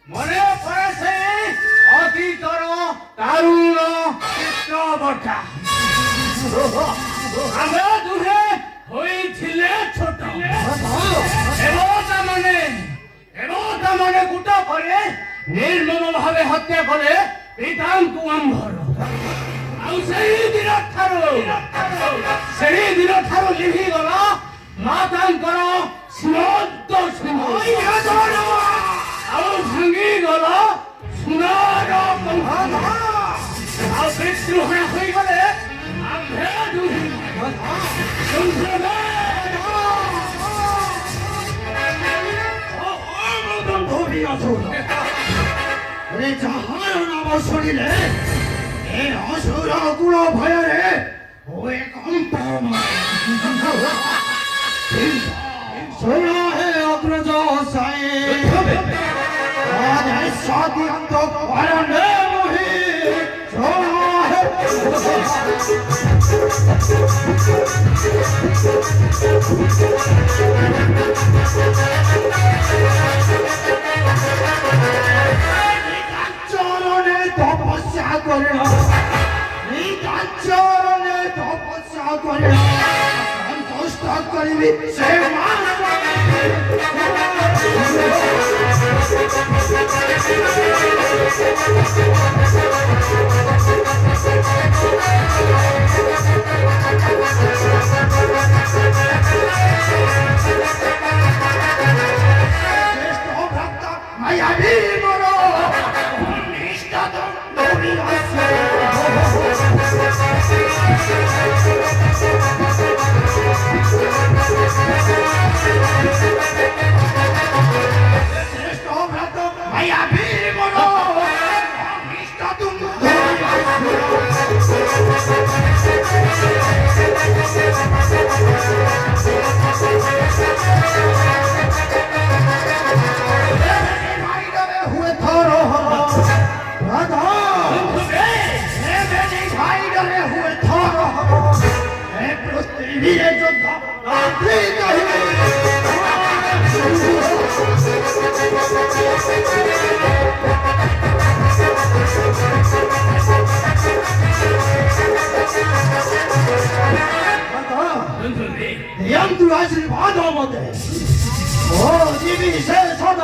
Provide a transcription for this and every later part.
মনে পড়ে সে অতীতর তারুণ্য চিত্রবটা আমরা দুহে হয়েছিলে ছোট এবতা মনে গুটা করে ନିର୍ମମ ଭାବେ ହତ୍ୟା କଲେ ପିତାଙ୍କୁ ଆମ୍ଭର ଆଉ ସେହି ଦିନ ଠାରୁ ଲିଭିଗଲା ମାତାଙ୍କର ସ୍ମୃତ ଆଉ ଭାଙ୍ଗିଗଲା ସୁନାର ଆଉ ବିଦ୍ରୋହଣ ହୋଇଗଲେ ଆମ୍ଭେ ଦୁହିଁ ଯାହାର ନାମ ଶୁଣିଲେ ଏ ଅସୁର କୁଳ ଭୟରେ ହୁଏ କମ୍ପମାନ। ଶୁଣ ହେ ଅଗ୍ରଜ ସାଏ ସ୍ୱାଦିତ କରଣେ ମୋହି ଶୁଣ ହେ তপস্যা করিল চরণে তপস্যা করিল সন্তুষ্ট করিবি সে শ্রেষ্ঠ ভক্ত মায়াবী মর 양두 아실바다 못해 집이 세서도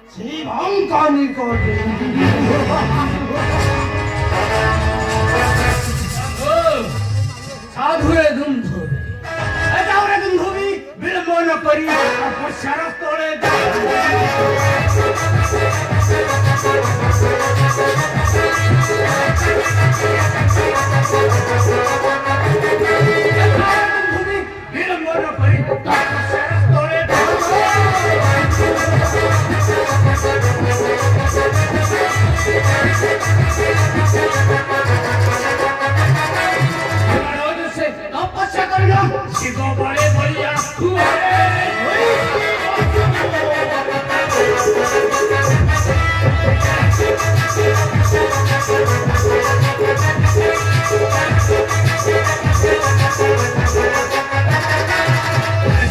지방간이거든 ସାଧୁରେ ଧୁମଧୁମି ଏଟାଉରେ ଧୁମଧୁମି ବିଳମ୍ବ ନ କରି ତପସ୍ୟାର ତଳେ ବିଳମ୍ବ ନ କରି ତପସ୍ୟାର ତଳେ তপস্যা করিল শিব বলে বলিয়া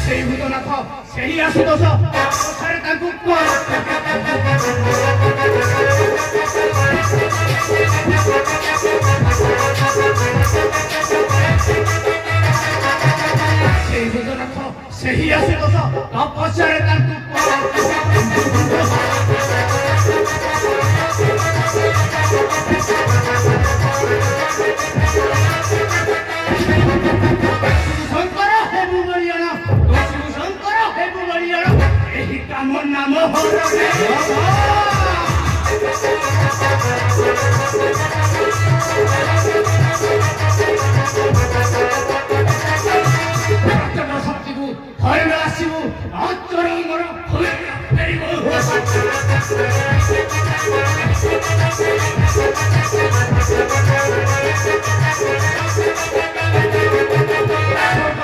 ସେଇ ଭୂତନାଥ ସେହି ଆଶୁତୋଷ କଥାରେ ତାଙ୍କୁ ସେହି ଭୂତନାଥ ସେହି ଆଶୁତୋଷ ତପସ୍ୟାରେ ତାଙ୍କୁ ଶଙ୍କର ହେବୁ ବଳିଆଣ ଶଙ୍କର ହେବୁ ବଳିଆଣ ଏହି କାମ ନାମ ହରରେ ଶକ୍ତିକୁ ଧରିବ ଆସିବୁ ଅନ୍ତର ମୋର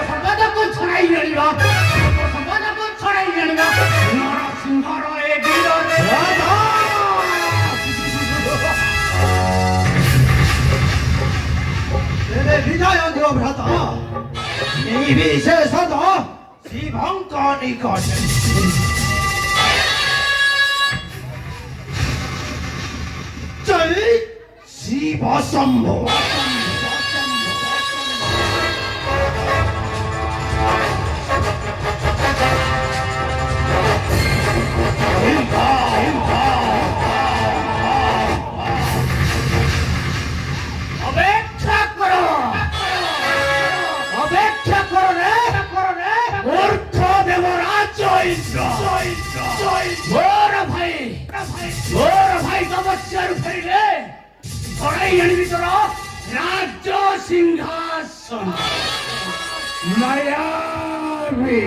ସମ୍ବାଦକୁ ଛଡ଼ାଇ ଆଣିବା ନରସିଂହର ଏ ଗିରରେ বিজয় ভ্রাতা নির্বিশেষত শিবঙ্ক নিকটে জয় শিব শম্ভু অপেক্ষা করো অপেক্ষা করো রে মূর্খ দেবরাজ মোর ভাই তপস্যার ফেরিলে ধরাই আনবি তোর রাজ্য সিংহাসন মায়াবী